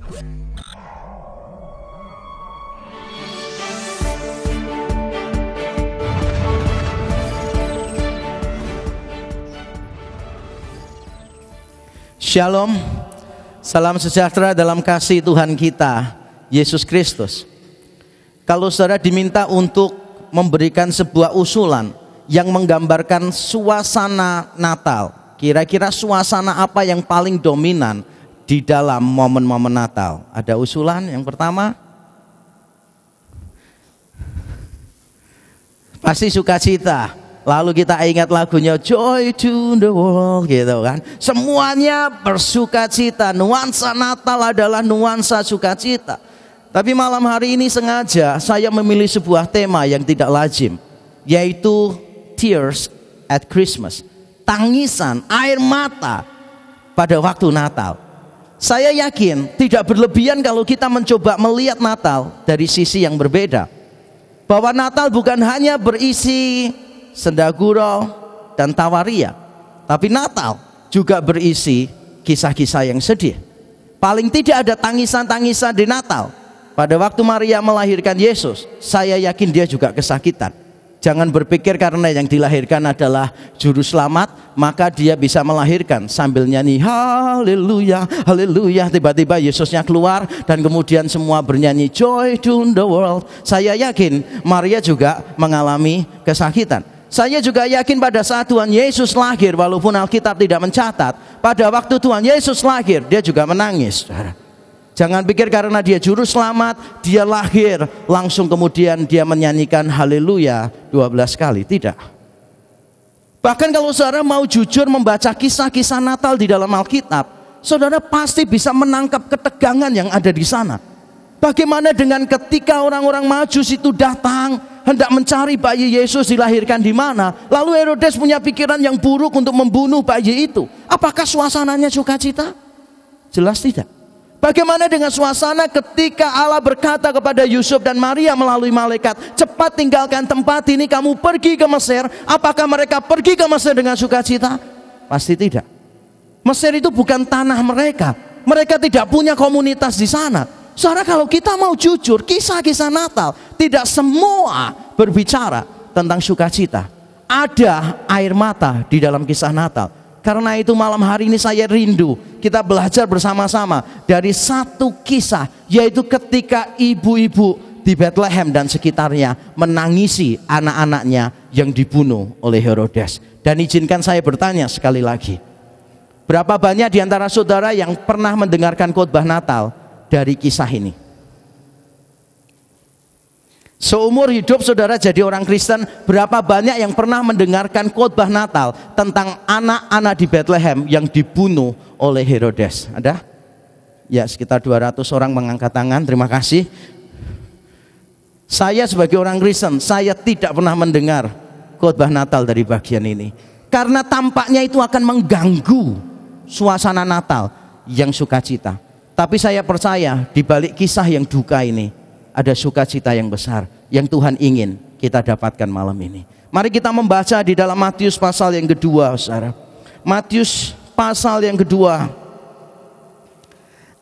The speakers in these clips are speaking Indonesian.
Shalom, salam sejahtera dalam kasih Tuhan kita, Yesus Kristus. Kalau saudara diminta untuk memberikan sebuah usulan yang menggambarkan suasana Natal, kira-kira suasana apa yang paling dominan di dalam momen-momen Natal? Ada usulan yang pertama? Pasti sukacita. Lalu kita ingat lagunya Joy to the World gitu kan. Semuanya bersukacita. Nuansa Natal adalah nuansa sukacita. Tapi malam hari ini sengaja saya memilih sebuah tema yang tidak lazim, yaitu Tears at Christmas. Tangisan, air mata pada waktu Natal. Saya yakin tidak berlebihan kalau kita mencoba melihat Natal dari sisi yang berbeda. Bahwa Natal bukan hanya berisi sendaguro dan tawaria, tapi Natal juga berisi kisah-kisah yang sedih. Paling tidak ada tangisan-tangisan di Natal. Pada waktu Maria melahirkan Yesus, saya yakin dia juga kesakitan. Jangan berpikir karena yang dilahirkan adalah juru selamat, maka dia bisa melahirkan sambil nyanyi haleluya, haleluya. Tiba-tiba Yesusnya keluar dan kemudian semua bernyanyi Joy to the World. Saya yakin Maria juga mengalami kesakitan. Saya juga yakin pada saat Tuhan Yesus lahir, walaupun Alkitab tidak mencatat, pada waktu Tuhan Yesus lahir, dia juga menangis. Jangan pikir karena dia juru selamat, dia lahir, langsung kemudian dia menyanyikan haleluya 12 kali. Tidak. Bahkan kalau saudara mau jujur membaca kisah-kisah Natal di dalam Alkitab, saudara pasti bisa menangkap ketegangan yang ada di sana. Bagaimana dengan ketika orang-orang Majus itu datang hendak mencari bayi Yesus dilahirkan di mana? Lalu Herodes punya pikiran yang buruk untuk membunuh bayi itu. Apakah suasananya sukacita? Jelas tidak. Bagaimana dengan suasana ketika Allah berkata kepada Yusuf dan Maria melalui malaikat, cepat tinggalkan tempat ini, kamu pergi ke Mesir. Apakah mereka pergi ke Mesir dengan sukacita? Pasti tidak. Mesir itu bukan tanah mereka. Mereka tidak punya komunitas di sana. Saudara, kalau kita mau jujur, kisah-kisah Natal tidak semua berbicara tentang sukacita. Ada air mata di dalam kisah Natal. Karena itu malam hari ini saya rindu kita belajar bersama-sama dari satu kisah, yaitu ketika ibu-ibu di Bethlehem dan sekitarnya menangisi anak-anaknya yang dibunuh oleh Herodes. Dan izinkan saya bertanya sekali lagi, berapa banyak di antara saudara yang pernah mendengarkan khotbah Natal dari kisah ini? Seumur hidup saudara jadi orang Kristen, berapa banyak yang pernah mendengarkan khotbah Natal tentang anak-anak di Bethlehem yang dibunuh oleh Herodes? Ada? Ya, sekitar 200 orang mengangkat tangan. Terima kasih. Saya sebagai orang Kristen, saya tidak pernah mendengar khotbah Natal dari bagian ini, karena tampaknya itu akan mengganggu suasana Natal yang sukacita. Tapi saya percaya di balik kisah yang duka ini ada sukacita yang besar yang Tuhan ingin kita dapatkan malam ini. Mari kita membaca di dalam Matius pasal yang kedua, saudara. Matius pasal yang kedua,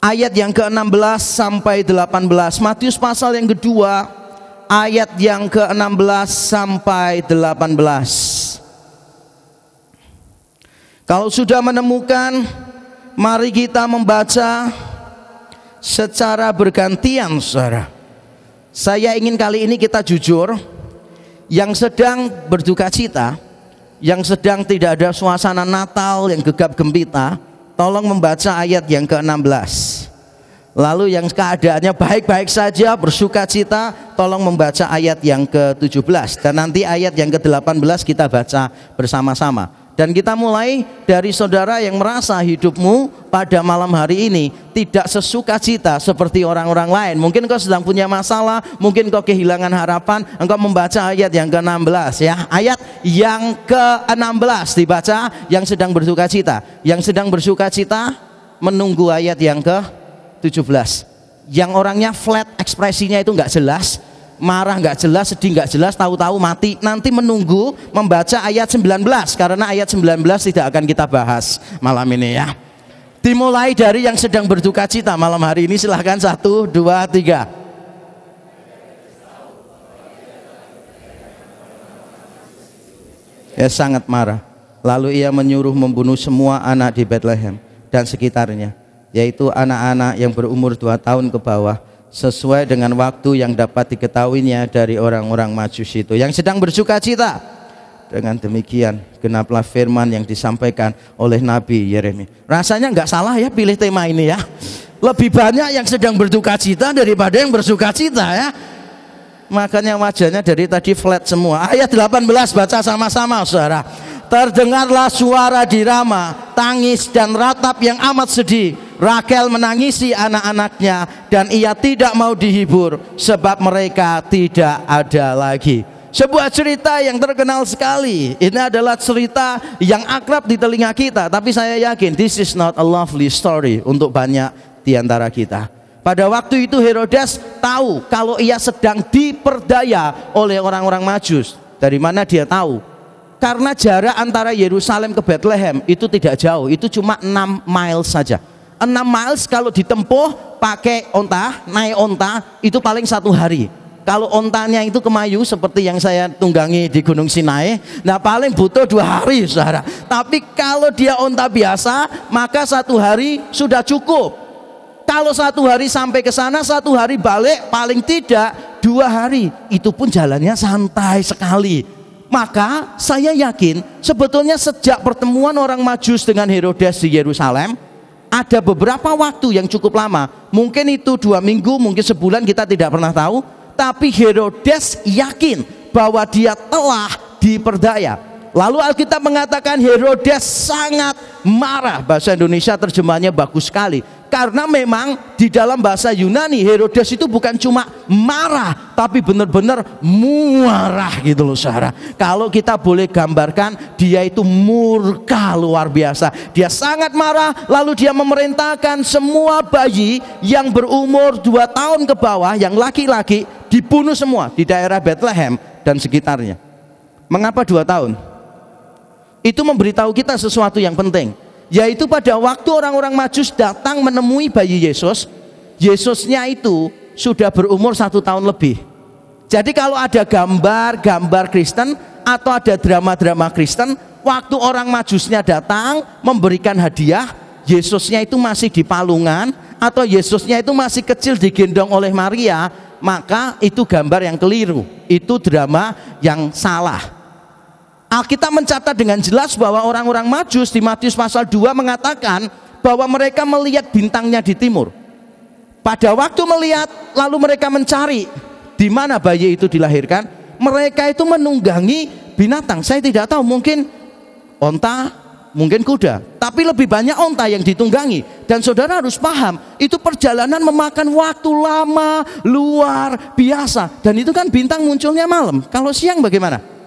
ayat yang ke-16 sampai 18. Matius pasal yang kedua, ayat yang ke-16 sampai 18. Kalau sudah menemukan, mari kita membaca secara bergantian, saudara. Saya ingin kali ini kita jujur, yang sedang berduka cita, yang sedang tidak ada suasana Natal yang gegap gempita, tolong membaca ayat yang ke-16. Lalu yang keadaannya baik-baik saja, bersuka cita, tolong membaca ayat yang ke-17. Dan nanti ayat yang ke-18 kita baca bersama-sama. Dan kita mulai dari saudara yang merasa hidupmu pada malam hari ini tidak sesuka cita seperti orang-orang lain. Mungkin kau sedang punya masalah, mungkin kau kehilangan harapan. Engkau membaca ayat yang ke-16 ya. Ayat yang ke-16 dibaca, yang sedang bersuka cita. Yang sedang bersuka cita menunggu ayat yang ke-17. Yang orangnya flat, ekspresinya itu nggak jelas, marah nggak jelas, sedih nggak jelas, tahu-tahu mati. Nanti menunggu membaca ayat 19, karena ayat 19 tidak akan kita bahas malam ini ya. Dimulai dari yang sedang berduka cita malam hari ini. Silahkan 1, 2, 3. Ya, sangat marah. Lalu ia menyuruh membunuh semua anak di Bethlehem dan sekitarnya, yaitu anak-anak yang berumur 2 tahun ke bawah, sesuai dengan waktu yang dapat diketahuinya dari orang-orang Majus itu yang sedang bersuka cita. Dengan demikian genaplah firman yang disampaikan oleh Nabi Yeremia. Rasanya nggak salah ya pilih tema ini ya. Lebih banyak yang sedang berduka cita daripada yang bersuka cita ya. Makanya wajahnya dari tadi flat semua. Ayat 18 baca sama-sama saudara. Terdengarlah suara di Rama, tangis dan ratap yang amat sedih. Rakel menangisi anak-anaknya dan ia tidak mau dihibur sebab mereka tidak ada lagi. Sebuah cerita yang terkenal sekali. Ini adalah cerita yang akrab di telinga kita, tapi saya yakin this is not a lovely story untuk banyak di antara kita. Pada waktu itu Herodes tahu kalau ia sedang diperdaya oleh orang-orang Majus. Dari mana dia tahu? Karena jarak antara Yerusalem ke Bethlehem itu tidak jauh, itu cuma 6 miles saja. 6 miles kalau ditempuh pakai onta, naik onta itu paling 1 hari. Kalau ontanya itu kemayu seperti yang saya tunggangi di Gunung Sinai, nah paling butuh 2 hari saudara. Tapi kalau dia onta biasa, maka 1 hari sudah cukup. Kalau 1 hari sampai ke sana, 1 hari balik, paling tidak 2 hari. Itu pun jalannya santai sekali. Maka saya yakin sebetulnya sejak pertemuan orang Majus dengan Herodes di Yerusalem, ada beberapa waktu yang cukup lama. Mungkin itu 2 minggu, mungkin sebulan, kita tidak pernah tahu. Tapi Herodes yakin bahwa dia telah diperdaya. Lalu Alkitab mengatakan Herodes sangat marah. Bahasa Indonesia terjemahannya bagus sekali. Karena memang di dalam bahasa Yunani Herodes itu bukan cuma marah, tapi benar-benar muarah gitu loh saudara. Kalau kita boleh gambarkan, dia itu murka luar biasa. Dia sangat marah, lalu dia memerintahkan semua bayi yang berumur 2 tahun ke bawah, yang laki-laki, dibunuh semua di daerah Bethlehem dan sekitarnya. Mengapa 2 tahun? Itu memberitahu kita sesuatu yang penting, yaitu pada waktu orang-orang Majus datang menemui bayi Yesus, Yesusnya itu sudah berumur 1 tahun lebih. Jadi kalau ada gambar Kristen atau ada drama-drama Kristen, waktu orang Majusnya datang memberikan hadiah, Yesusnya itu masih di palungan atau Yesusnya itu masih kecil digendong oleh Maria, maka itu gambar yang keliru, itu drama yang salah. Alkitab mencatat dengan jelas bahwa orang-orang Majus di Matius pasal 2 mengatakan bahwa mereka melihat bintangnya di timur. Pada waktu melihat, lalu mereka mencari di mana bayi itu dilahirkan. Mereka itu menunggangi binatang. Saya tidak tahu, mungkin onta, mungkin kuda, tapi lebih banyak onta yang ditunggangi. Dan saudara harus paham, itu perjalanan memakan waktu lama luar biasa. Dan itu kan bintang munculnya malam. Kalau siang bagaimana?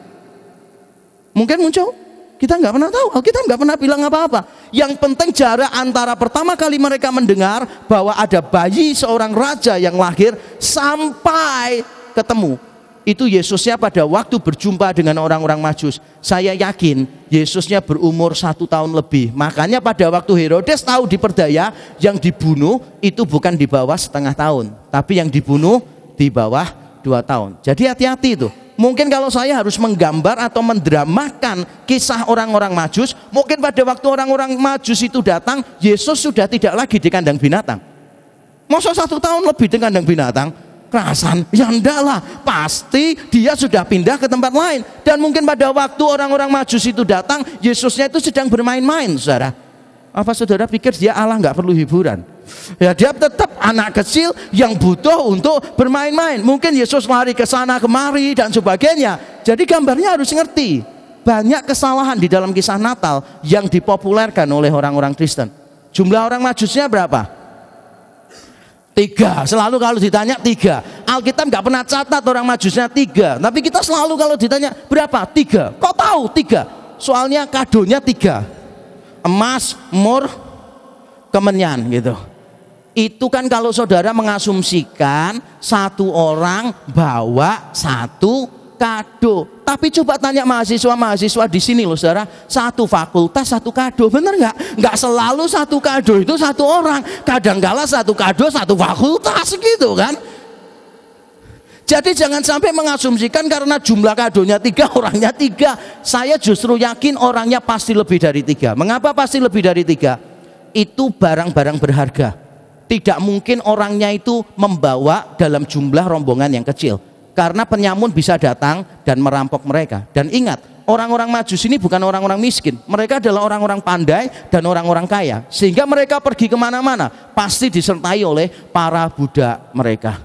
Mungkin muncul, kita nggak pernah tahu. Kita nggak pernah bilang apa-apa. Yang penting jarak antara pertama kali mereka mendengar bahwa ada bayi seorang raja yang lahir sampai ketemu, itu Yesusnya pada waktu berjumpa dengan orang-orang Majus. Saya yakin Yesusnya berumur 1 tahun lebih. Makanya pada waktu Herodes tahu diperdaya, yang dibunuh itu bukan di bawah 1/2 tahun, tapi yang dibunuh di bawah 2 tahun. Jadi hati-hati itu. Mungkin kalau saya harus menggambar atau mendramakan kisah orang-orang Majus, mungkin pada waktu orang-orang Majus itu datang, Yesus sudah tidak lagi di kandang binatang. Masa 1 tahun lebih di kandang binatang? Kerasan? Ya enggak lah, pasti dia sudah pindah ke tempat lain. Dan mungkin pada waktu orang-orang Majus itu datang, Yesusnya itu sedang bermain-main, saudara. Apa saudara pikir dia Allah nggak perlu hiburan? Ya, dia tetap anak kecil yang butuh untuk bermain-main. Mungkin Yesus lari ke sana kemari dan sebagainya. Jadi gambarnya harus ngerti. Banyak kesalahan di dalam kisah Natal yang dipopulerkan oleh orang-orang Kristen. Jumlah orang Majusnya berapa? 3. Selalu kalau ditanya 3. Alkitab nggak pernah catat orang Majusnya 3. Tapi kita selalu kalau ditanya berapa? 3. Kok tahu 3? Soalnya kadonya 3. Emas, mur, kemenyan gitu. Itu kan kalau saudara mengasumsikan satu orang bawa 1 kado. Tapi coba tanya mahasiswa di sini loh saudara, satu fakultas satu kado, bener nggak? Nggak selalu satu kado itu satu orang, kadangkala satu kado satu fakultas gitu kan. Jadi jangan sampai mengasumsikan karena jumlah kadonya 3, orangnya 3. Saya justru yakin orangnya pasti lebih dari 3. Mengapa pasti lebih dari 3? Itu barang-barang berharga. Tidak mungkin orangnya itu membawa dalam jumlah rombongan yang kecil, karena penyamun bisa datang dan merampok mereka. Dan ingat, orang-orang Majus ini bukan orang-orang miskin, mereka adalah orang-orang pandai dan orang-orang kaya, sehingga mereka pergi kemana-mana pasti disertai oleh para budak mereka.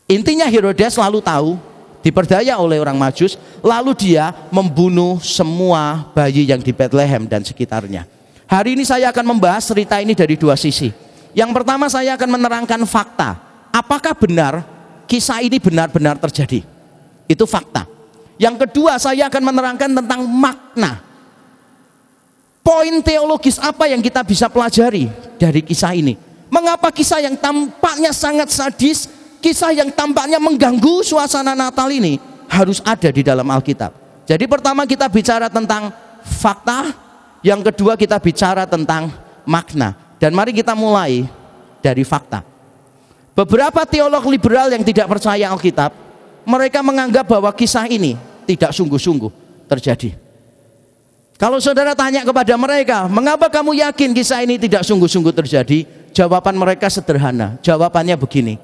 Intinya Herodes selalu tahu, diperdaya oleh orang Majus, lalu dia membunuh semua bayi yang di Bethlehem dan sekitarnya. Hari ini saya akan membahas cerita ini dari 2 sisi. Yang pertama, saya akan menerangkan fakta. Apakah benar kisah ini benar-benar terjadi? Itu fakta. Yang kedua, saya akan menerangkan tentang makna. Poin teologis apa yang kita bisa pelajari dari kisah ini? Mengapa kisah yang tampaknya sangat sadis, kisah yang tampaknya mengganggu suasana Natal ini harus ada di dalam Alkitab? Jadi pertama kita bicara tentang fakta, yang kedua kita bicara tentang makna. Dan mari kita mulai dari fakta. Beberapa teolog liberal yang tidak percaya Alkitab, mereka menganggap bahwa kisah ini tidak sungguh-sungguh terjadi. Kalau saudara tanya kepada mereka, mengapa kamu yakin kisah ini tidak sungguh-sungguh terjadi? Jawaban mereka sederhana. Jawabannya begini: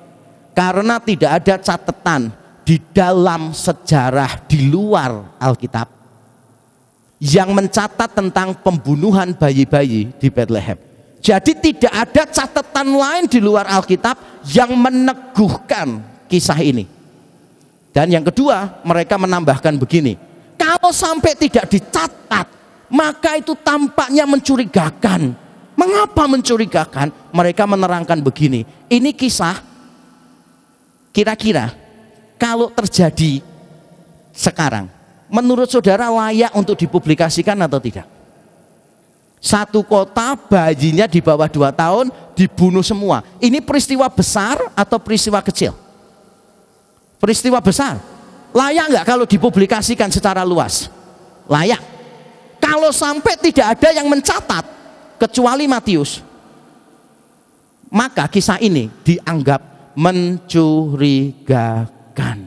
karena tidak ada catatan di dalam sejarah di luar Alkitab yang mencatat tentang pembunuhan bayi-bayi di Bethlehem. Jadi tidak ada catatan lain di luar Alkitab yang meneguhkan kisah ini. Dan yang kedua, mereka menambahkan begini: kalau sampai tidak dicatat, maka itu tampaknya mencurigakan. Mengapa mencurigakan? Mereka menerangkan begini: ini kisah kira-kira kalau terjadi sekarang, menurut saudara layak untuk dipublikasikan atau tidak? Satu kota bayinya di bawah 2 tahun dibunuh semua. Ini peristiwa besar atau peristiwa kecil? Peristiwa besar. Layak nggak kalau dipublikasikan secara luas? Layak. Kalau sampai tidak ada yang mencatat kecuali Matius, maka kisah ini dianggap mencurigakan.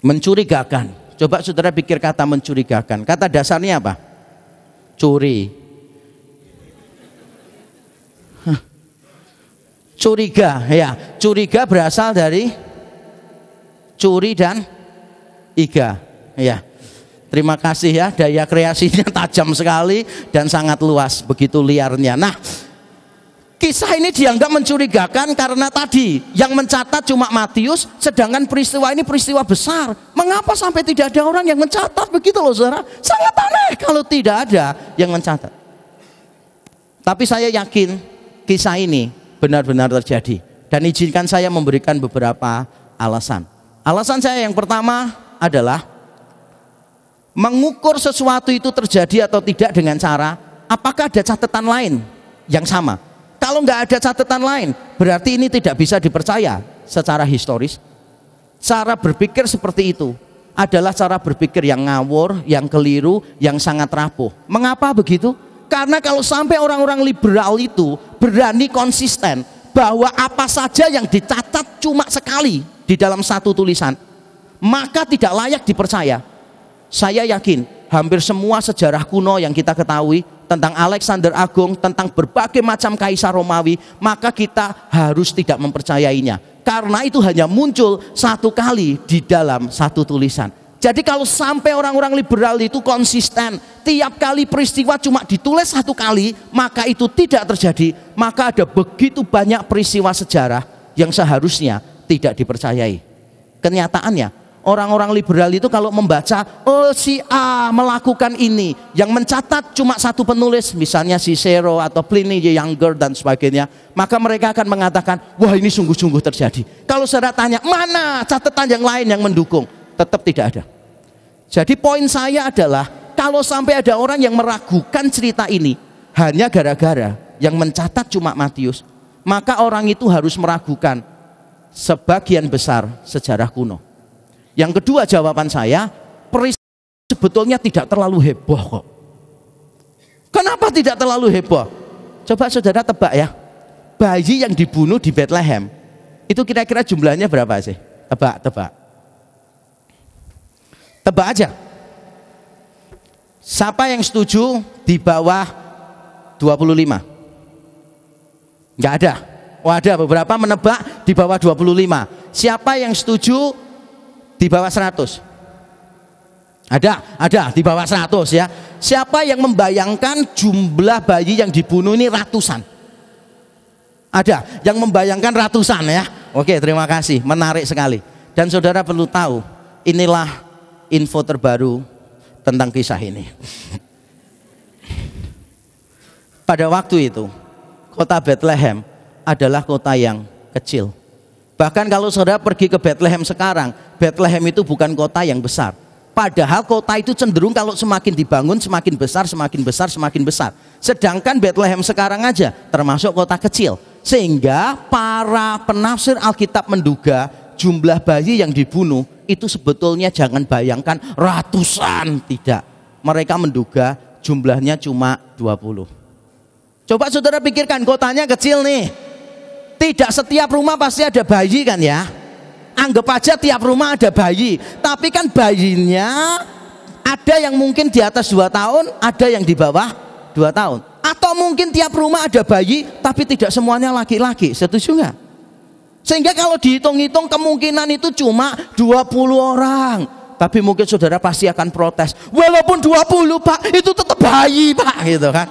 Mencurigakan. Coba saudara pikir kata mencurigakan. Kata dasarnya apa? Curi. Curiga, ya. Curiga berasal dari curi dan iga, ya. Terima kasih ya, daya kreasinya tajam sekali dan sangat luas, begitu liarnya. Nah, kisah ini dianggap mencurigakan karena tadi yang mencatat cuma Matius, sedangkan peristiwa ini peristiwa besar. Mengapa sampai tidak ada orang yang mencatat? Begitu loh saudara, sangat aneh kalau tidak ada yang mencatat. Tapi saya yakin kisah ini benar-benar terjadi. Dan izinkan saya memberikan beberapa alasan. Alasan saya yang pertama adalah mengukur sesuatu itu terjadi atau tidak dengan cara apakah ada catatan lain yang sama. Kalau nggak ada catatan lain, berarti ini tidak bisa dipercaya secara historis. Cara berpikir seperti itu adalah cara berpikir yang ngawur, yang keliru, yang sangat rapuh. Mengapa begitu? Karena kalau sampai orang-orang liberal itu berani konsisten bahwa apa saja yang dicatat cuma sekali di dalam satu tulisan, maka tidak layak dipercaya. Saya yakin hampir semua sejarah kuno yang kita ketahui tentang Alexander Agung, tentang berbagai macam kaisar Romawi, maka kita harus tidak mempercayainya, karena itu hanya muncul satu kali di dalam satu tulisan. Jadi kalau sampai orang-orang liberal itu konsisten tiap kali peristiwa cuma ditulis satu kali, maka itu tidak terjadi. Maka ada begitu banyak peristiwa sejarah yang seharusnya tidak dipercayai. Kenyataannya orang-orang liberal itu kalau membaca, oh si A melakukan ini, yang mencatat cuma satu penulis, misalnya Cicero atau Pliny the Younger dan sebagainya, maka mereka akan mengatakan, wah ini sungguh-sungguh terjadi. Kalau saya tanya, mana catatan yang lain yang mendukung? Tetap tidak ada. Jadi poin saya adalah, kalau sampai ada orang yang meragukan cerita ini hanya gara-gara yang mencatat cuma Matius, maka orang itu harus meragukan sebagian besar sejarah kuno. Yang kedua jawaban saya, peristiwa sebetulnya tidak terlalu heboh kok. Kenapa tidak terlalu heboh? Coba saudara tebak ya, bayi yang dibunuh di Bethlehem itu kira-kira jumlahnya berapa sih? Tebak aja. Siapa yang setuju di bawah 25? Nggak ada. Oh ada beberapa menebak di bawah 25. Siapa yang setuju di bawah 100? Ada di bawah 100 ya. Siapa yang membayangkan jumlah bayi yang dibunuh ini ratusan? Ada yang membayangkan ratusan ya. Oke, terima kasih, menarik sekali. Dan saudara perlu tahu, inilah info terbaru tentang kisah ini. Pada waktu itu, kota Bethlehem adalah kota yang kecil. Bahkan kalau saudara pergi ke Bethlehem sekarang, Bethlehem itu bukan kota yang besar. Padahal kota itu cenderung kalau semakin dibangun semakin besar, semakin besar, semakin besar. Sedangkan Bethlehem sekarang aja termasuk kota kecil. Sehingga para penafsir Alkitab menduga jumlah bayi yang dibunuh itu sebetulnya jangan bayangkan ratusan, tidak. Mereka menduga jumlahnya cuma 20. Coba saudara pikirkan, kotanya kecil nih. Tidak setiap rumah pasti ada bayi kan ya. Anggap aja tiap rumah ada bayi. Tapi kan bayinya ada yang mungkin di atas 2 tahun, ada yang di bawah 2 tahun. Atau mungkin tiap rumah ada bayi, tapi tidak semuanya laki-laki. Setuju nggak? Sehingga kalau dihitung-hitung kemungkinan itu cuma 20 orang. Tapi mungkin saudara pasti akan protes. Walaupun 20 Pak, itu tetap bayi Pak, gitu kan.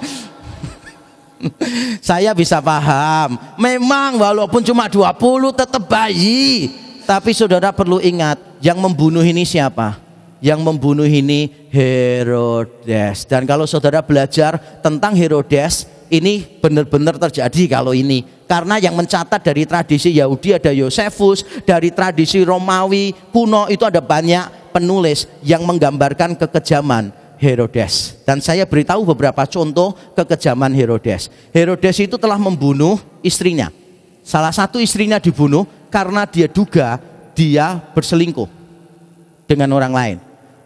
Saya bisa paham, memang walaupun cuma 20 tetap bayi. Tapi saudara perlu ingat, yang membunuh ini siapa? Yang membunuh ini Herodes. Dan kalau saudara belajar tentang Herodes, ini benar-benar terjadi kalau ini. Karena yang mencatat dari tradisi Yahudi ada Yosefus, dari tradisi Romawi kuno itu ada banyak penulis yang menggambarkan kekejaman Herodes. Dan saya beritahu beberapa contoh kekejaman Herodes. Herodes itu telah membunuh istrinya. Salah satu istrinya dibunuh karena dia duga dia berselingkuh dengan orang lain.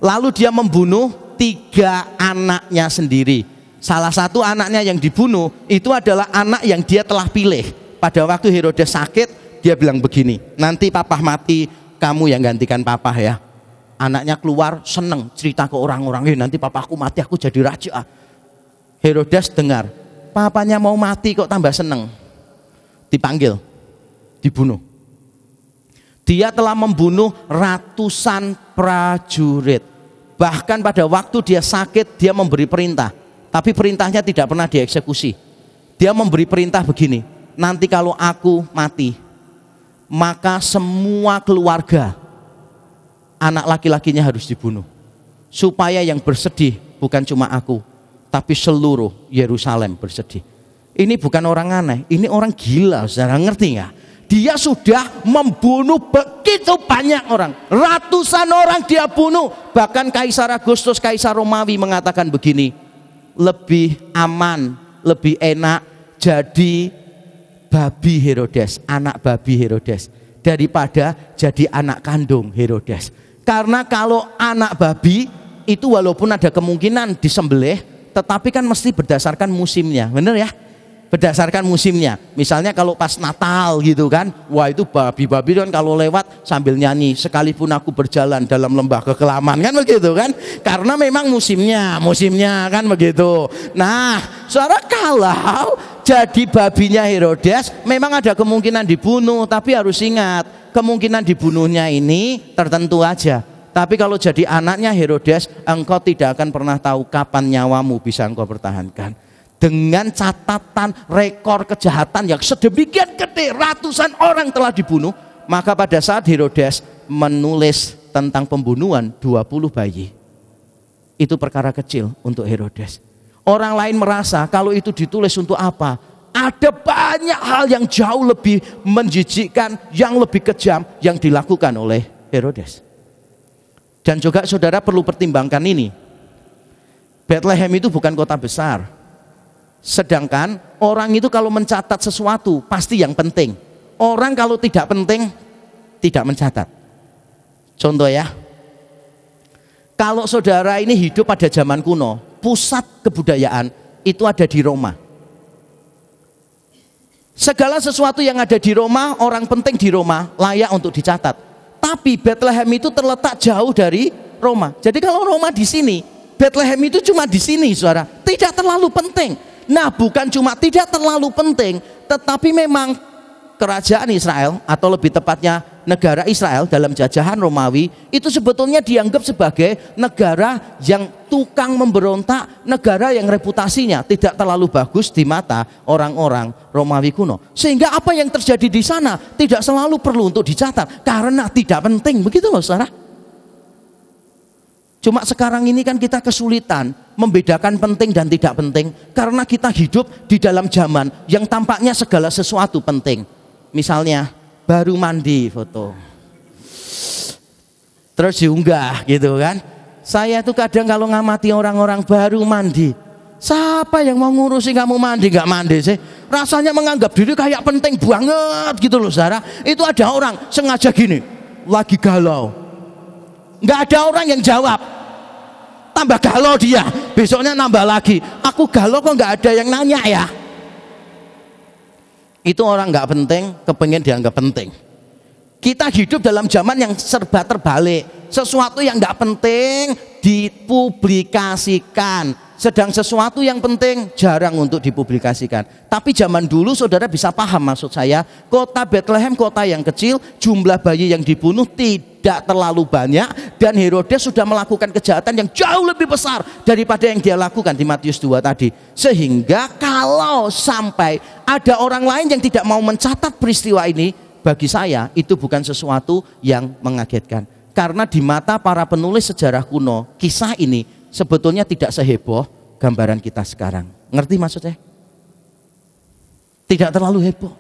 Lalu dia membunuh 3 anaknya sendiri. Salah satu anaknya yang dibunuh itu adalah anak yang dia telah pilih. Pada waktu Herodes sakit, dia bilang begini, nanti papa mati, kamu yang gantikan papa ya. Anaknya keluar seneng cerita ke orang-orang, nanti papaku mati aku jadi raja. Herodes dengar papanya mau mati kok tambah seneng, dipanggil, dibunuh. Dia telah membunuh ratusan prajurit. Bahkan pada waktu dia sakit dia memberi perintah, tapi perintahnya tidak pernah dieksekusi. Dia memberi perintah begini, nanti kalau aku mati, maka semua keluarga anak laki-lakinya harus dibunuh, supaya yang bersedih bukan cuma aku, tapi seluruh Yerusalem bersedih. Ini bukan orang aneh, ini orang gila, saudara ngerti nggak? Dia sudah membunuh begitu banyak orang, ratusan orang dia bunuh. Bahkan Kaisar Agustus, Kaisar Romawi mengatakan begini, lebih aman, lebih enak jadi babi Herodes, anak babi Herodes, daripada jadi anak kandung Herodes. Karena kalau anak babi itu walaupun ada kemungkinan disembelih, tetapi kan mesti berdasarkan musimnya, bener ya? Berdasarkan musimnya. Misalnya kalau pas Natal gitu kan, wah itu babi-babi kan kalau lewat sambil nyanyi, sekalipun aku berjalan dalam lembah kekelaman, kan begitu kan? Karena memang musimnya kan begitu. Nah, saudara kalau jadi babinya Herodes, memang ada kemungkinan dibunuh, tapi harus ingat, kemungkinan dibunuhnya ini tertentu aja. Tapi kalau jadi anaknya Herodes, engkau tidak akan pernah tahu kapan nyawamu bisa engkau pertahankan. Dengan catatan rekor kejahatan yang sedemikian gede, ratusan orang telah dibunuh, maka pada saat Herodes menulis tentang pembunuhan 20 bayi, itu perkara kecil untuk Herodes. Orang lain merasa kalau itu ditulis untuk apa? Ada banyak hal yang jauh lebih menjijikkan, yang lebih kejam yang dilakukan oleh Herodes. Dan juga saudara perlu pertimbangkan ini, Bethlehem itu bukan kota besar. Sedangkan orang itu kalau mencatat sesuatu pasti yang penting. Orang kalau tidak penting tidak mencatat. Contoh ya, kalau saudara ini hidup pada zaman kuno, pusat kebudayaan itu ada di Roma. Segala sesuatu yang ada di Roma, orang penting di Roma layak untuk dicatat. Tapi Bethlehem itu terletak jauh dari Roma. Jadi kalau Roma di sini, Bethlehem itu cuma di sini, saudara. Tidak terlalu penting. Nah, bukan cuma tidak terlalu penting, tetapi memang kerajaan Israel, atau lebih tepatnya negara Israel dalam jajahan Romawi, itu sebetulnya dianggap sebagai negara yang tukang memberontak, negara yang reputasinya tidak terlalu bagus di mata orang-orang Romawi kuno. Sehingga apa yang terjadi di sana tidak selalu perlu untuk dicatat karena tidak penting, begitu loh saudara. Cuma sekarang ini kan kita kesulitan membedakan penting dan tidak penting karena kita hidup di dalam zaman yang tampaknya segala sesuatu penting. Misalnya baru mandi foto, terus diunggah gitu kan. Saya tuh kadang kalau ngamati orang-orang baru mandi, siapa yang mau ngurusi kamu mandi gak mandi sih? Rasanya menganggap diri kayak penting banget gitu loh saudara. Itu ada orang sengaja gini, lagi galau, nggak ada orang yang jawab, tambah galau dia, besoknya nambah lagi, aku galau kok nggak ada yang nanya ya. Itu orang nggak penting, kepengen dianggap penting. Kita hidup dalam zaman yang serba terbalik. Sesuatu yang nggak penting dipublikasikan, sedang sesuatu yang penting jarang untuk dipublikasikan. Tapi zaman dulu saudara bisa paham maksud saya. Kota Bethlehem kota yang kecil, jumlah bayi yang dibunuh tidak terlalu banyak, dan Herodes sudah melakukan kejahatan yang jauh lebih besar daripada yang dia lakukan di Matius 2 tadi. Sehingga kalau sampai ada orang lain yang tidak mau mencatat peristiwa ini, bagi saya itu bukan sesuatu yang mengagetkan. Karena di mata para penulis sejarah kuno, kisah ini sebetulnya tidak seheboh gambaran kita sekarang. Ngerti maksudnya? Tidak terlalu heboh.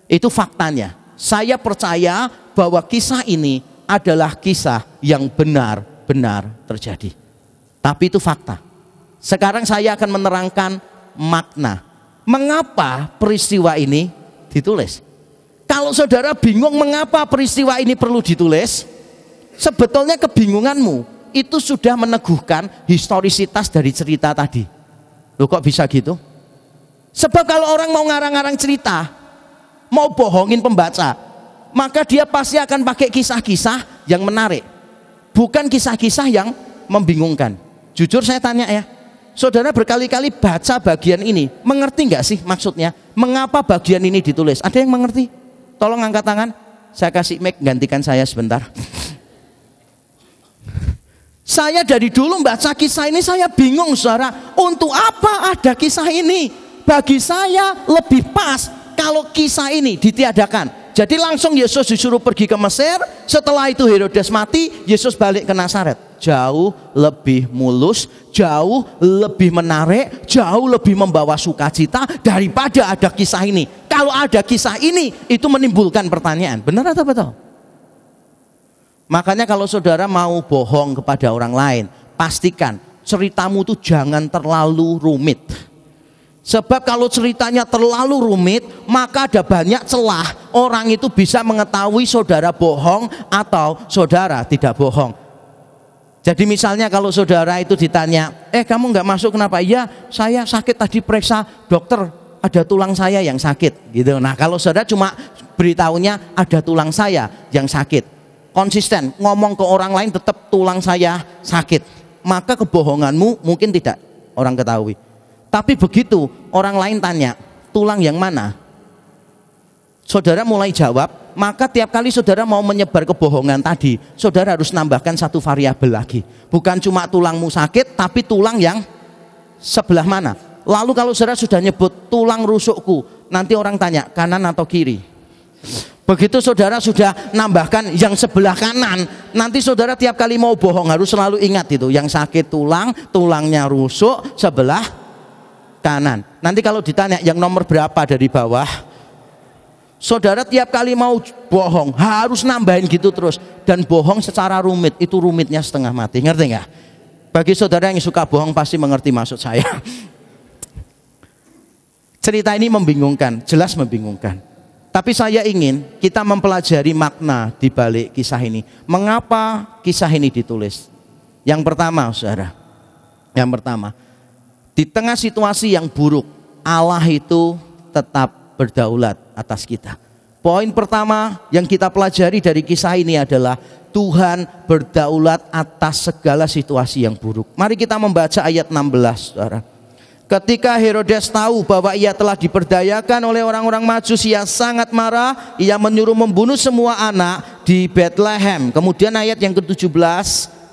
Itu faktanya. Saya percaya bahwa kisah ini adalah kisah yang benar-benar terjadi. Tapi itu fakta. Sekarang saya akan menerangkan makna. Mengapa peristiwa ini ditulis? Kalau saudara bingung mengapa peristiwa ini perlu ditulis, sebetulnya kebingunganmu itu sudah meneguhkan historisitas dari cerita tadi. Loh kok bisa gitu? Sebab kalau orang mau ngarang-ngarang cerita, mau bohongin pembaca, maka dia pasti akan pakai kisah-kisah yang menarik, bukan kisah-kisah yang membingungkan. Jujur saya tanya ya, saudara berkali-kali baca bagian ini, mengerti nggak sih maksudnya? Mengapa bagian ini ditulis? Ada yang mengerti? Tolong angkat tangan, saya kasih mic gantikan saya sebentar. Saya dari dulu membaca kisah ini saya bingung saudara, untuk apa ada kisah ini? Bagi saya lebih pas kalau kisah ini ditiadakan. Jadi langsung Yesus disuruh pergi ke Mesir, setelah itu Herodes mati, Yesus balik ke Nazaret. Jauh lebih mulus, jauh lebih menarik, jauh lebih membawa sukacita daripada ada kisah ini. Kalau ada kisah ini, itu menimbulkan pertanyaan, benar atau betul? Makanya kalau saudara mau bohong kepada orang lain, pastikan ceritamu tuh jangan terlalu rumit. Sebab kalau ceritanya terlalu rumit, maka ada banyak celah orang itu bisa mengetahui saudara bohong atau saudara tidak bohong. Jadi misalnya kalau saudara itu ditanya, kamu nggak masuk kenapa? Ya saya sakit tadi periksa dokter, ada tulang saya yang sakit gitu. Nah kalau saudara cuma beritahunya ada tulang saya yang sakit, konsisten ngomong ke orang lain tetap tulang saya sakit, maka kebohonganmu mungkin tidak orang ketahui. Tapi begitu orang lain tanya tulang yang mana, saudara mulai jawab, maka tiap kali saudara mau menyebar kebohongan tadi, saudara harus nambahkan satu variabel lagi. Bukan cuma tulangmu sakit, tapi tulang yang sebelah mana. Lalu kalau saudara sudah nyebut tulang rusukku, nanti orang tanya kanan atau kiri. Begitu saudara sudah nambahkan yang sebelah kanan, nanti saudara tiap kali mau bohong harus selalu ingat itu, yang sakit tulang, tulangnya rusuk sebelah kanan. Nanti kalau ditanya yang nomor berapa dari bawah, saudara tiap kali mau bohong harus nambahin gitu terus. Dan bohong secara rumit, itu rumitnya setengah mati. Ngerti nggak? Bagi saudara yang suka bohong pasti mengerti maksud saya. Cerita ini membingungkan, jelas membingungkan. Tapi saya ingin kita mempelajari makna di balik kisah ini. Mengapa kisah ini ditulis? Yang pertama, saudara, yang pertama, di tengah situasi yang buruk, Allah itu tetap berdaulat atas kita. Poin pertama yang kita pelajari dari kisah ini adalah Tuhan berdaulat atas segala situasi yang buruk. Mari kita membaca ayat 16, saudara. Ketika Herodes tahu bahwa ia telah diperdayakan oleh orang-orang Majus, ia sangat marah. Ia menyuruh membunuh semua anak di Bethlehem. Kemudian ayat yang ke-17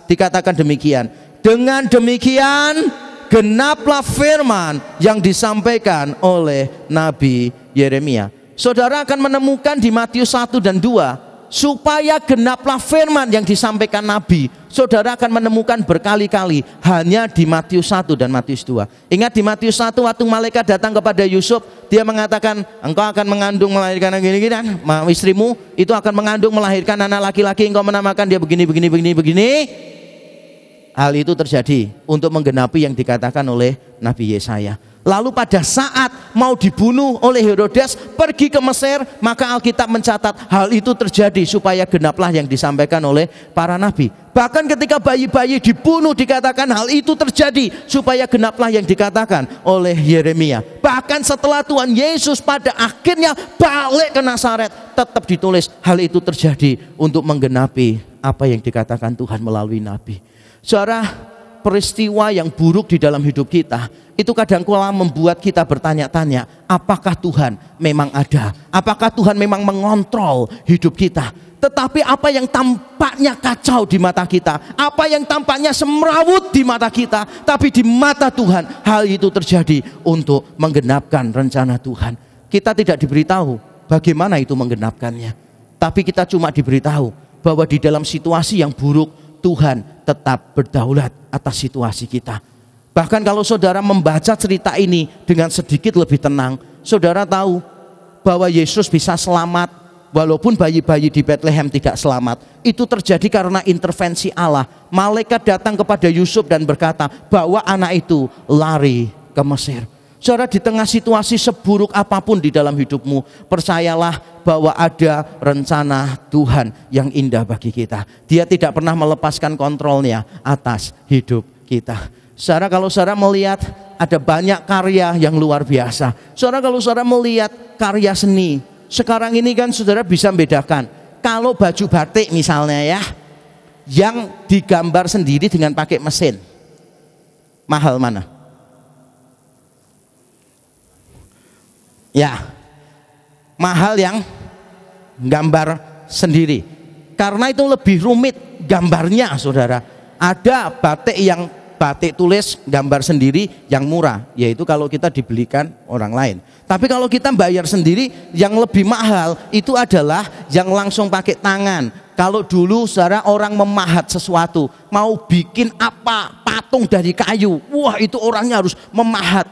dikatakan demikian. Dengan demikian genaplah firman yang disampaikan oleh Nabi Yeremia. Saudara akan menemukan di Matius 1 dan 2, supaya genaplah firman yang disampaikan Nabi. Saudara akan menemukan berkali-kali hanya di Matius 1 dan Matius 2. Ingat di Matius 1 waktu malaikat datang kepada Yusuf, dia mengatakan engkau akan mengandung melahirkan gini-gini kan, istrimu itu akan mengandung melahirkan anak laki-laki, engkau menamakan dia begini. Hal itu terjadi untuk menggenapi yang dikatakan oleh Nabi Yesaya. Lalu pada saat mau dibunuh oleh Herodes, pergi ke Mesir, maka Alkitab mencatat hal itu terjadi supaya genaplah yang disampaikan oleh para nabi. Bahkan ketika bayi-bayi dibunuh dikatakan hal itu terjadi supaya genaplah yang dikatakan oleh Yeremia. Bahkan setelah Tuhan Yesus pada akhirnya balik ke Nazaret, tetap ditulis hal itu terjadi untuk menggenapi apa yang dikatakan Tuhan melalui nabi. Saudara, peristiwa yang buruk di dalam hidup kita itu kadang-kala membuat kita bertanya-tanya, apakah Tuhan memang ada? Apakah Tuhan memang mengontrol hidup kita? Tetapi apa yang tampaknya kacau di mata kita, apa yang tampaknya semrawut di mata kita, tapi di mata Tuhan hal itu terjadi untuk menggenapkan rencana Tuhan. Kita tidak diberitahu bagaimana itu menggenapkannya, tapi kita cuma diberitahu bahwa di dalam situasi yang buruk Tuhan tetap berdaulat atas situasi kita. Bahkan kalau saudara membaca cerita ini dengan sedikit lebih tenang, saudara tahu bahwa Yesus bisa selamat walaupun bayi-bayi di Bethlehem tidak selamat. Itu terjadi karena intervensi Allah. Malaikat datang kepada Yusuf dan berkata bahwa anak itu lari ke Mesir. Saudara, di tengah situasi seburuk apapun di dalam hidupmu, percayalah bahwa ada rencana Tuhan yang indah bagi kita. Dia tidak pernah melepaskan kontrolnya atas hidup kita. Saudara, kalau saudara melihat ada banyak karya yang luar biasa. Saudara, kalau saudara melihat karya seni, sekarang ini kan saudara bisa membedakan. Kalau baju batik misalnya ya, yang digambar sendiri dengan pakai mesin, mahal mana? Ya, mahal yang gambar sendiri, karena itu lebih rumit gambarnya, saudara. Ada batik yang batik tulis gambar sendiri yang murah, yaitu kalau kita dibelikan orang lain. Tapi kalau kita bayar sendiri, yang lebih mahal itu adalah yang langsung pakai tangan. Kalau dulu saudara orang memahat sesuatu, mau bikin apa, patung dari kayu, wah itu orangnya harus memahat.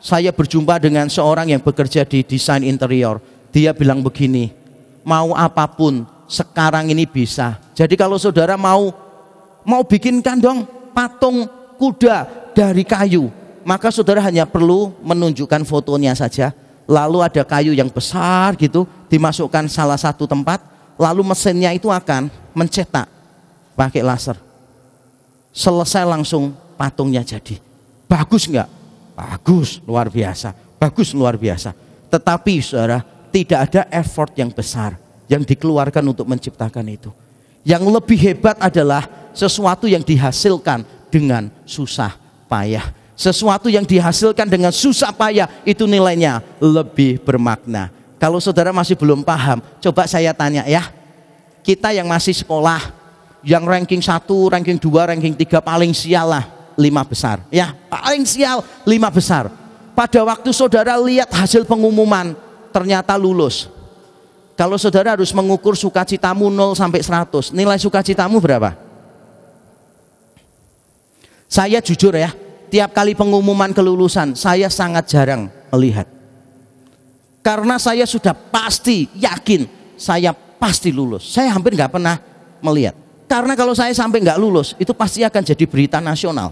Saya berjumpa dengan seorang yang bekerja di desain interior. Dia bilang begini, mau apapun sekarang ini bisa. Jadi kalau saudara mau bikinkan dong patung kuda dari kayu, maka saudara hanya perlu menunjukkan fotonya saja. Lalu ada kayu yang besar gitu, dimasukkan salah satu tempat, lalu mesinnya itu akan mencetak pakai laser. Selesai langsung patungnya jadi. Bagus enggak? Bagus, luar biasa. Bagus, luar biasa. Tetapi saudara, tidak ada effort yang besar yang dikeluarkan untuk menciptakan itu. Yang lebih hebat adalah sesuatu yang dihasilkan dengan susah payah. Sesuatu yang dihasilkan dengan susah payah itu nilainya lebih bermakna. Kalau saudara masih belum paham, coba saya tanya ya. Kita yang masih sekolah, yang ranking 1, ranking 2, ranking 3 paling sial lah 5 besar. Ya, paling sial 5 besar. Pada waktu saudara lihat hasil pengumuman, ternyata lulus. Kalau saudara harus mengukur sukacitamu 0 sampai 100, nilai sukacitamu berapa? Saya jujur ya, tiap kali pengumuman kelulusan saya sangat jarang melihat. Karena saya sudah pasti yakin saya pasti lulus. Saya hampir nggak pernah melihat. Karena kalau saya sampai nggak lulus, itu pasti akan jadi berita nasional.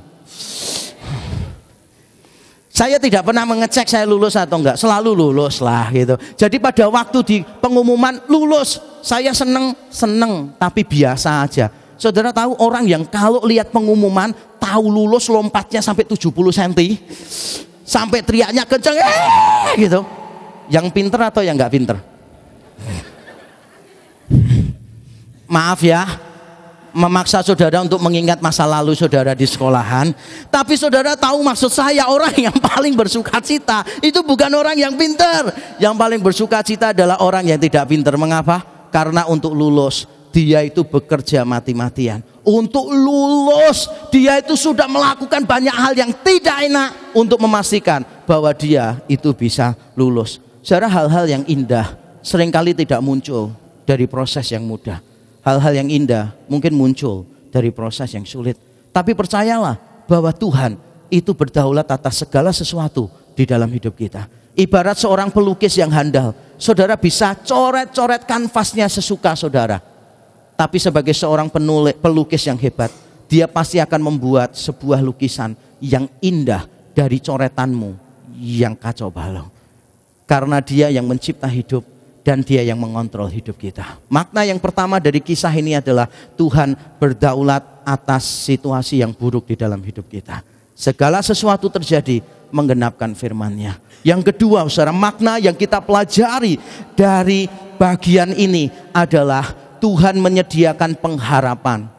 Saya tidak pernah mengecek saya lulus atau enggak, selalu lulus lah gitu. Jadi pada waktu di pengumuman lulus, saya seneng, tapi biasa aja. Saudara tahu orang yang kalau lihat pengumuman tahu lulus lompatnya sampai 70 cm, sampai teriaknya kenceng, gitu. Yang pinter atau yang enggak pinter? Maaf ya, memaksa saudara untuk mengingat masa lalu saudara di sekolahan. Tapi saudara tahu maksud saya, orang yang paling bersukacita itu bukan orang yang pintar. Yang paling bersukacita adalah orang yang tidak pintar. Mengapa? Karena untuk lulus dia itu bekerja mati-matian. Untuk lulus dia itu sudah melakukan banyak hal yang tidak enak untuk memastikan bahwa dia itu bisa lulus. Saudara, hal-hal yang indah seringkali tidak muncul dari proses yang mudah. Hal-hal yang indah mungkin muncul dari proses yang sulit. Tapi percayalah bahwa Tuhan itu berdaulat atas segala sesuatu di dalam hidup kita. Ibarat seorang pelukis yang handal, saudara bisa coret-coret kanvasnya sesuka saudara. Tapi sebagai seorang pelukis yang hebat, dia pasti akan membuat sebuah lukisan yang indah dari coretanmu yang kacau balau. Karena dia yang mencipta hidup dan dia yang mengontrol hidup kita. Makna yang pertama dari kisah ini adalah Tuhan berdaulat atas situasi yang buruk di dalam hidup kita. Segala sesuatu terjadi menggenapkan firman-Nya. Yang kedua, saudara, makna yang kita pelajari dari bagian ini adalah Tuhan menyediakan pengharapan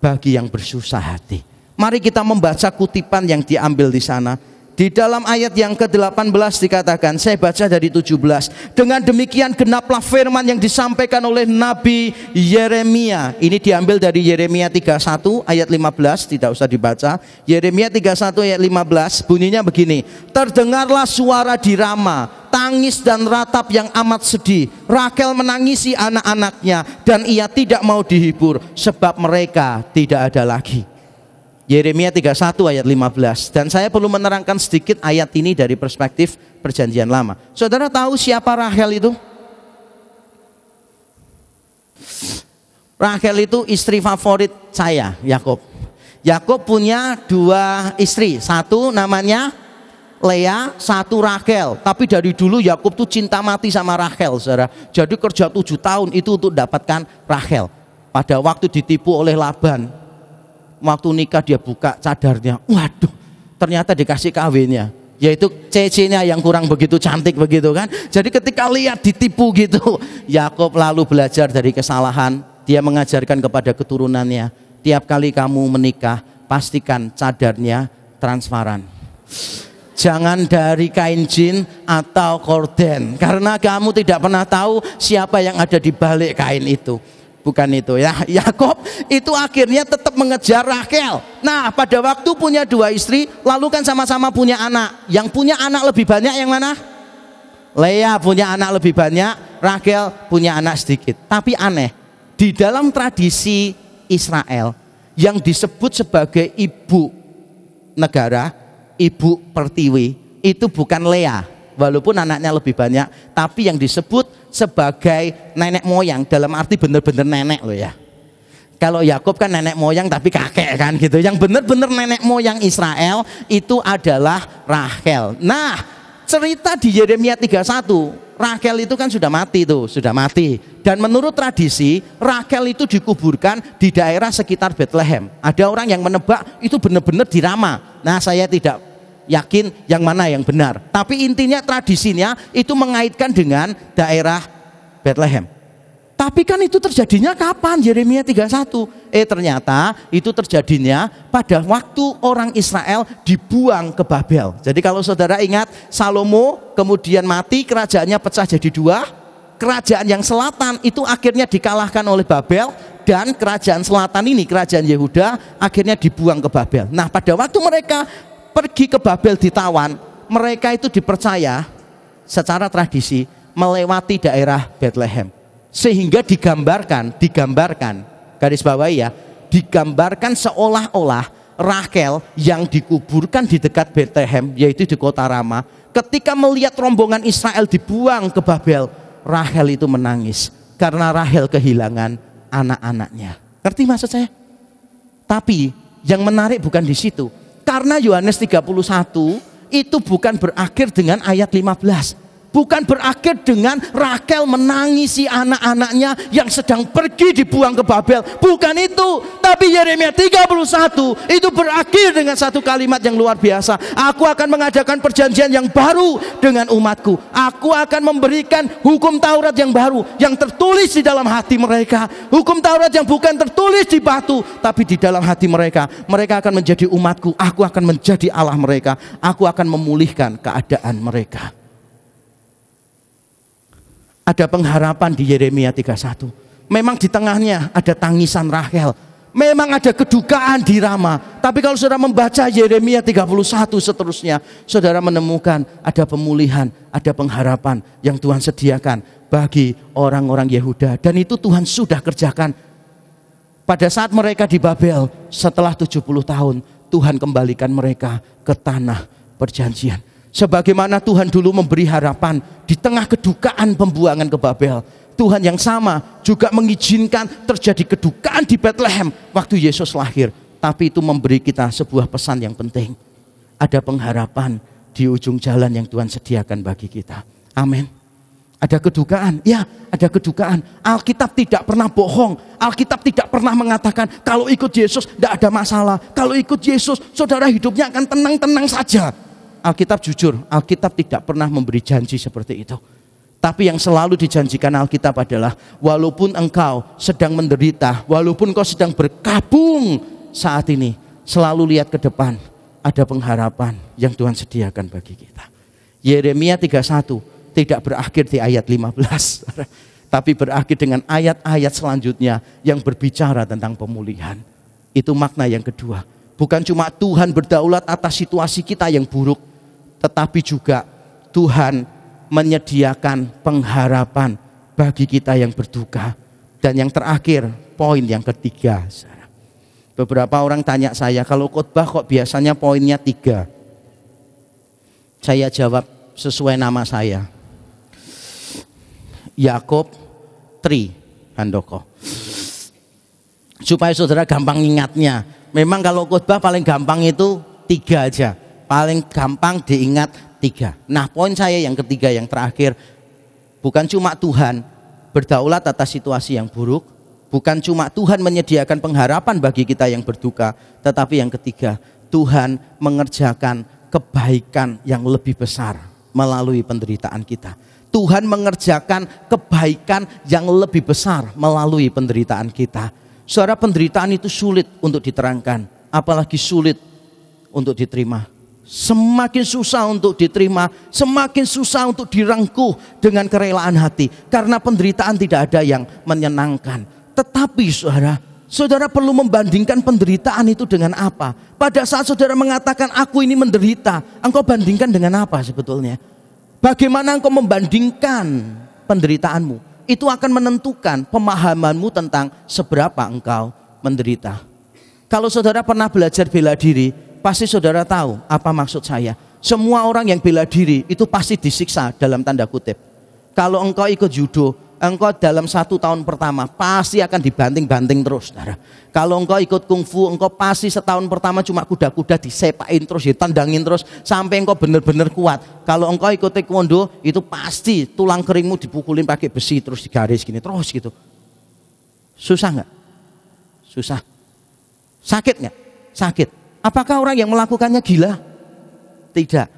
bagi yang bersusah hati. Mari kita membaca kutipan yang diambil di sana. Di dalam ayat yang ke-18 dikatakan, saya baca dari 17. Dengan demikian genaplah firman yang disampaikan oleh Nabi Yeremia. Ini diambil dari Yeremia 31 ayat 15, tidak usah dibaca. Yeremia 31 ayat 15 bunyinya begini. Terdengarlah suara di Rama, tangis dan ratap yang amat sedih. Rakel menangisi anak-anaknya dan ia tidak mau dihibur sebab mereka tidak ada lagi. Yeremia 31 ayat 15. Dan saya perlu menerangkan sedikit ayat ini dari perspektif perjanjian lama. Saudara tahu siapa Rahel itu? Rahel itu istri favorit saya, Yakub. Yakub punya dua istri, satu namanya Lea, satu Rahel. Tapi dari dulu Yakub tuh cinta mati sama Rahel, saudara. Jadi kerja 7 tahun itu untuk dapatkan Rahel. Pada waktu ditipu oleh Laban, waktu nikah dia buka cadarnya, waduh, ternyata dikasih kawinnya, yaitu cece-nya yang kurang begitu cantik begitu kan. Jadi ketika lihat ditipu gitu, Yakub lalu belajar dari kesalahan. Dia mengajarkan kepada keturunannya, tiap kali kamu menikah pastikan cadarnya transparan, jangan dari kain jin atau korden, karena kamu tidak pernah tahu siapa yang ada di balik kain itu. Bukan itu ya. Yakub itu akhirnya tetap mengejar Rahel. Nah, pada waktu punya dua istri, lalu kan sama-sama punya anak. Yang punya anak lebih banyak yang mana? Lea punya anak lebih banyak, Rahel punya anak sedikit. Tapi aneh, di dalam tradisi Israel yang disebut sebagai ibu negara, ibu pertiwi, itu bukan Lea. Walaupun anaknya lebih banyak, tapi yang disebut sebagai nenek moyang, dalam arti benar-benar nenek loh ya. Kalau Yakub kan nenek moyang tapi kakek kan gitu. Yang benar-benar nenek moyang Israel itu adalah Rahel. Nah, cerita di Yeremia 31, Rahel itu kan sudah mati tuh, sudah mati. Dan menurut tradisi, Rahel itu dikuburkan di daerah sekitar Bethlehem. Ada orang yang menebak itu benar-benar di Rama. Nah, saya tidak yakin yang mana yang benar, tapi intinya tradisinya itu mengaitkan dengan daerah Bethlehem. Tapi kan itu terjadinya kapan? Yeremia 31. Ternyata itu terjadinya pada waktu orang Israel dibuang ke Babel. Jadi kalau saudara ingat, Salomo kemudian mati, kerajaannya pecah jadi dua. Kerajaan yang selatan itu akhirnya dikalahkan oleh Babel, dan kerajaan selatan ini, kerajaan Yehuda, akhirnya dibuang ke Babel. Nah, pada waktu mereka pergi ke Babel ditawan, mereka itu dipercaya secara tradisi melewati daerah Bethlehem, sehingga digambarkan garis bawahi ya, digambarkan seolah-olah Rahel yang dikuburkan di dekat Bethlehem, yaitu di kota Rama, ketika melihat rombongan Israel dibuang ke Babel, Rahel itu menangis karena Rahel kehilangan anak-anaknya. Ngerti maksud saya? Tapi yang menarik bukan di situ. Karena Yohanes 31 itu bukan berakhir dengan ayat 15. Bukan berakhir dengan Rakel menangisi anak-anaknya yang sedang pergi dibuang ke Babel. Bukan itu. Tapi Yeremia 31 itu berakhir dengan satu kalimat yang luar biasa. Aku akan mengadakan perjanjian yang baru dengan umatku. Aku akan memberikan hukum Taurat yang baru, yang tertulis di dalam hati mereka. Hukum Taurat yang bukan tertulis di batu, tapi di dalam hati mereka. Mereka akan menjadi umatku. Aku akan menjadi Allah mereka. Aku akan memulihkan keadaan mereka. Ada pengharapan di Yeremia 31. Memang di tengahnya ada tangisan Rahel. Memang ada kedukaan di Rama. Tapi kalau saudara membaca Yeremia 31 seterusnya, saudara menemukan ada pemulihan, ada pengharapan yang Tuhan sediakan bagi orang-orang Yehuda. Dan itu Tuhan sudah kerjakan. Pada saat mereka di Babel, setelah 70 tahun, Tuhan kembalikan mereka ke tanah perjanjian. Sebagaimana Tuhan dulu memberi harapan di tengah kedukaan pembuangan ke Babel, Tuhan yang sama juga mengizinkan terjadi kedukaan di Bethlehem waktu Yesus lahir. Tapi itu memberi kita sebuah pesan yang penting. Ada pengharapan di ujung jalan yang Tuhan sediakan bagi kita. Amin. Ada kedukaan, ya ada kedukaan. Alkitab tidak pernah bohong. Alkitab tidak pernah mengatakan kalau ikut Yesus tidak ada masalah. Kalau ikut Yesus saudara hidupnya akan tenang-tenang saja. Alkitab jujur, Alkitab tidak pernah memberi janji seperti itu. Tapi yang selalu dijanjikan Alkitab adalah walaupun engkau sedang menderita, walaupun engkau sedang berkabung saat ini, selalu lihat ke depan, ada pengharapan yang Tuhan sediakan bagi kita. Yeremia 31 tidak berakhir di ayat 15, tapi berakhir dengan ayat-ayat selanjutnya yang berbicara tentang pemulihan. Itu makna yang kedua. Bukan cuma Tuhan berdaulat atas situasi kita yang buruk, tetapi juga Tuhan menyediakan pengharapan bagi kita yang berduka. Dan yang terakhir, poin yang ketiga. Beberapa orang tanya saya, kalau khotbah kok biasanya poinnya 3? Saya jawab sesuai nama saya, Yakob Tri Handoko. Supaya saudara gampang ingatnya. Memang kalau khotbah paling gampang itu 3 aja. Paling gampang diingat 3. Nah, poin saya yang ketiga, yang terakhir, bukan cuma Tuhan berdaulat atas situasi yang buruk, bukan cuma Tuhan menyediakan pengharapan bagi kita yang berduka, tetapi yang ketiga, Tuhan mengerjakan kebaikan yang lebih besar melalui penderitaan kita. Tuhan mengerjakan kebaikan yang lebih besar melalui penderitaan kita. Saudara, penderitaan itu sulit untuk diterangkan, apalagi sulit untuk diterima. Semakin susah untuk diterima, semakin susah untuk dirangkuh dengan kerelaan hati. Karena penderitaan tidak ada yang menyenangkan. Tetapi saudara perlu membandingkan penderitaan itu dengan apa. Pada saat saudara mengatakan aku ini menderita, engkau bandingkan dengan apa sebetulnya? Bagaimana engkau membandingkan penderitaanmu? Itu akan menentukan pemahamanmu tentang seberapa engkau menderita. Kalau saudara pernah belajar bela diri, pasti saudara tahu apa maksud saya. Semua orang yang bela diri itu pasti disiksa dalam tanda kutip. Kalau engkau ikut judo, engkau dalam 1 tahun pertama pasti akan dibanting-banting terus, saudara. Kalau engkau ikut kungfu, engkau pasti setahun pertama cuma kuda-kuda disepain terus, ditendangin terus sampai engkau benar-benar kuat. Kalau engkau ikut taekwondo, itu pasti tulang keringmu dipukulin pakai besi terus digaris gini terus gitu. Susah nggak? Susah. Sakit nggak? Sakit. Apakah orang yang melakukannya gila? Tidak.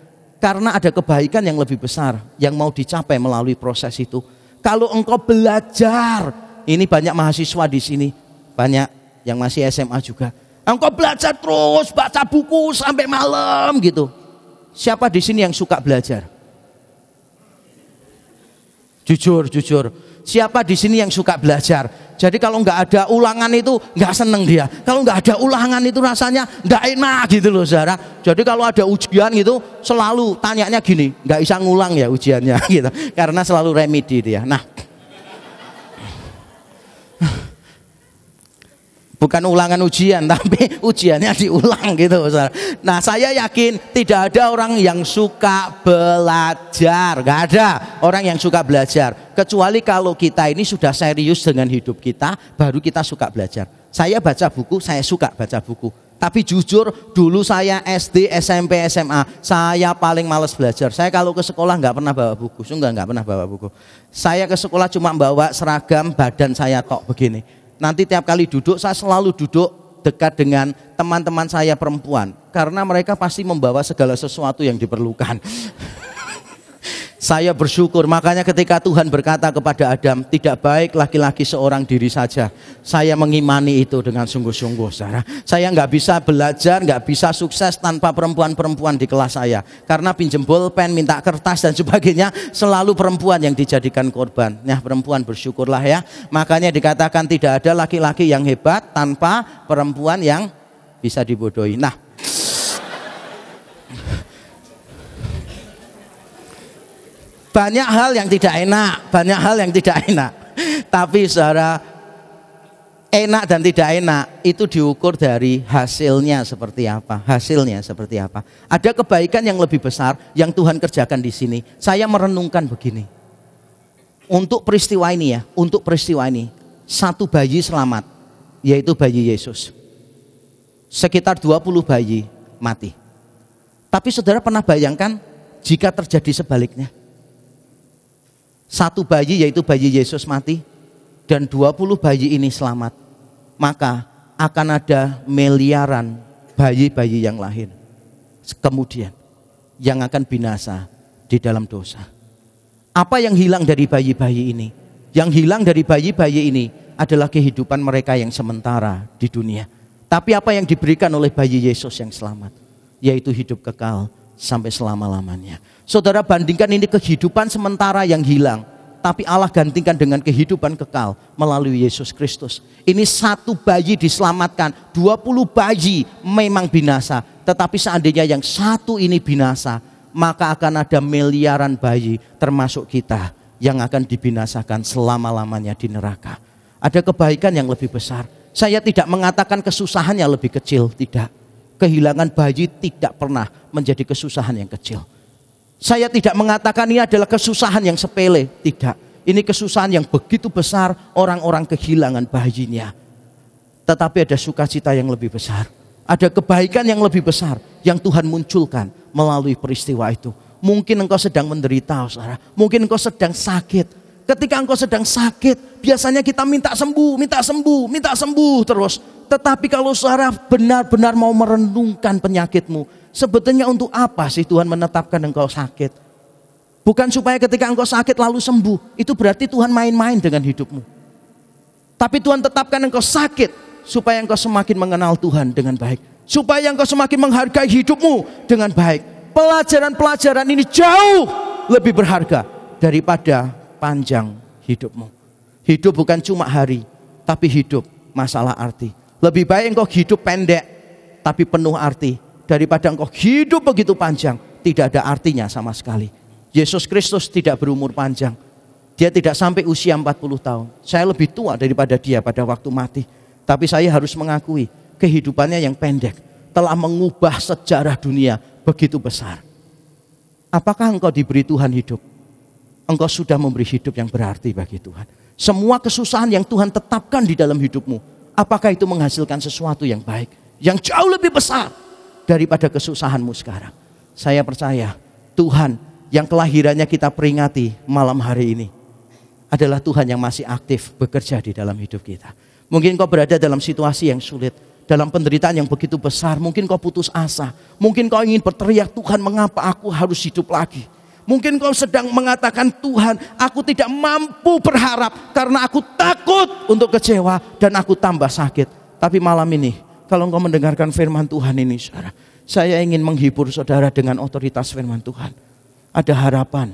Karena ada kebaikan yang lebih besar yang mau dicapai melalui proses itu. Kalau engkau belajar, ini banyak mahasiswa di sini, banyak yang masih SMA juga. Engkau belajar terus, baca buku sampai malam gitu. Siapa di sini yang suka belajar? Jujur. Siapa di sini yang suka belajar? Jadi kalau nggak ada ulangan itu nggak seneng dia. Kalau nggak ada ulangan itu rasanya nggak enak gitu loh, saudara. Jadi kalau ada ujian gitu selalu tanyanya gini, nggak bisa ngulang ya ujiannya gitu. Karena selalu remedi dia. Nah, bukan ulangan ujian, tapi ujiannya diulang gitu, saudara. Nah, saya yakin tidak ada orang yang suka belajar. Nggak ada orang yang suka belajar. Kecuali kalau kita ini sudah serius dengan hidup kita, baru kita suka belajar. Saya baca buku, saya suka baca buku. Tapi jujur dulu saya SD, SMP, SMA saya paling males belajar. Saya kalau ke sekolah nggak pernah bawa buku, sungguh nggak pernah bawa buku. Saya ke sekolah cuma bawa seragam, badan saya tok begini. Nanti tiap kali duduk saya selalu duduk dekat dengan teman-teman saya perempuan, karena mereka pasti membawa segala sesuatu yang diperlukan. Saya bersyukur, makanya ketika Tuhan berkata kepada Adam, tidak baik laki-laki seorang diri saja. Saya mengimani itu dengan sungguh-sungguh, saudara. Saya nggak bisa belajar, nggak bisa sukses tanpa perempuan-perempuan di kelas saya. Karena pinjem bolpen, minta kertas dan sebagainya, selalu perempuan yang dijadikan korban. Nah, perempuan bersyukurlah ya. Makanya dikatakan tidak ada laki-laki yang hebat tanpa perempuan yang bisa dibodohi. Nah, banyak hal yang tidak enak, banyak hal yang tidak enak. Tapi saudara, enak dan tidak enak itu diukur dari hasilnya seperti apa. Hasilnya seperti apa. Ada kebaikan yang lebih besar yang Tuhan kerjakan di sini. Saya merenungkan begini. Untuk peristiwa ini ya, untuk peristiwa ini, satu bayi selamat, yaitu bayi Yesus. Sekitar 20 bayi mati. Tapi saudara pernah bayangkan jika terjadi sebaliknya? Satu bayi yaitu bayi Yesus mati dan 20 bayi ini selamat, maka akan ada miliaran bayi-bayi yang lahir kemudian yang akan binasa di dalam dosa. Apa yang hilang dari bayi-bayi ini? Yang hilang dari bayi-bayi ini adalah kehidupan mereka yang sementara di dunia. Tapi apa yang diberikan oleh bayi Yesus yang selamat? Yaitu hidup kekal sampai selama-lamanya. Saudara, bandingkan ini kehidupan sementara yang hilang, tapi Allah gantikan dengan kehidupan kekal melalui Yesus Kristus. Ini satu bayi diselamatkan, 20 bayi memang binasa, tetapi seandainya yang satu ini binasa, maka akan ada miliaran bayi termasuk kita yang akan dibinasakan selama-lamanya di neraka. Ada kebaikan yang lebih besar. Saya tidak mengatakan kesusahannya lebih kecil, tidak. Kehilangan bayi tidak pernah menjadi kesusahan yang kecil. Saya tidak mengatakan ini adalah kesusahan yang sepele, tidak. Ini kesusahan yang begitu besar, orang-orang kehilangan bayinya. Tetapi ada sukacita yang lebih besar. Ada kebaikan yang lebih besar yang Tuhan munculkan melalui peristiwa itu. Mungkin engkau sedang menderita, saudara. Mungkin engkau sedang sakit. Ketika engkau sedang sakit, biasanya kita minta sembuh, minta sembuh, minta sembuh terus. Tetapi kalau saudara benar-benar mau merenungkan penyakitmu, sebetulnya untuk apa sih Tuhan menetapkan engkau sakit? Bukan supaya ketika engkau sakit lalu sembuh. Itu berarti Tuhan main-main dengan hidupmu. Tapi Tuhan tetapkan engkau sakit supaya engkau semakin mengenal Tuhan dengan baik. Supaya engkau semakin menghargai hidupmu dengan baik. Pelajaran-pelajaran ini jauh lebih berharga daripada panjang hidupmu. Hidup bukan cuma hari, tapi hidup masalah arti. Lebih baik engkau hidup pendek tapi penuh arti daripada engkau hidup begitu panjang tidak ada artinya sama sekali. Yesus Kristus tidak berumur panjang. Dia tidak sampai usia 40 tahun. Saya lebih tua daripada dia pada waktu mati. Tapi saya harus mengakui kehidupannya yang pendek telah mengubah sejarah dunia begitu besar. Apakah engkau diberi Tuhan hidup? Engkau sudah memberi hidup yang berarti bagi Tuhan. Semua kesusahan yang Tuhan tetapkan di dalam hidupmu, apakah itu menghasilkan sesuatu yang baik, yang jauh lebih besar daripada kesusahanmu sekarang? Saya percaya Tuhan yang kelahirannya kita peringati malam hari ini adalah Tuhan yang masih aktif bekerja di dalam hidup kita. Mungkin kau berada dalam situasi yang sulit, dalam penderitaan yang begitu besar. Mungkin kau putus asa, mungkin kau ingin berteriak, Tuhan mengapa aku harus hidup lagi? Mungkin kau sedang mengatakan, Tuhan aku tidak mampu berharap karena aku takut untuk kecewa dan aku tambah sakit. Tapi malam ini kalau engkau mendengarkan firman Tuhan ini, saudara, saya ingin menghibur saudara dengan otoritas firman Tuhan. Ada harapan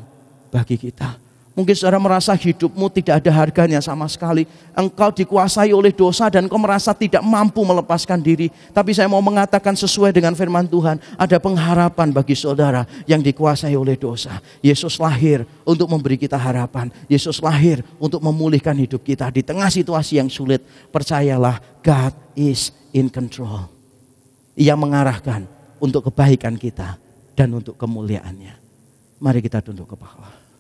bagi kita. Mungkin saudara merasa hidupmu tidak ada harganya sama sekali. Engkau dikuasai oleh dosa dan engkau merasa tidak mampu melepaskan diri. Tapi saya mau mengatakan sesuai dengan firman Tuhan, ada pengharapan bagi saudara yang dikuasai oleh dosa. Yesus lahir untuk memberi kita harapan. Yesus lahir untuk memulihkan hidup kita di tengah situasi yang sulit. Percayalah, God is in control. Ia mengarahkan untuk kebaikan kita dan untuk kemuliaannya. Mari kita tunduk kepala.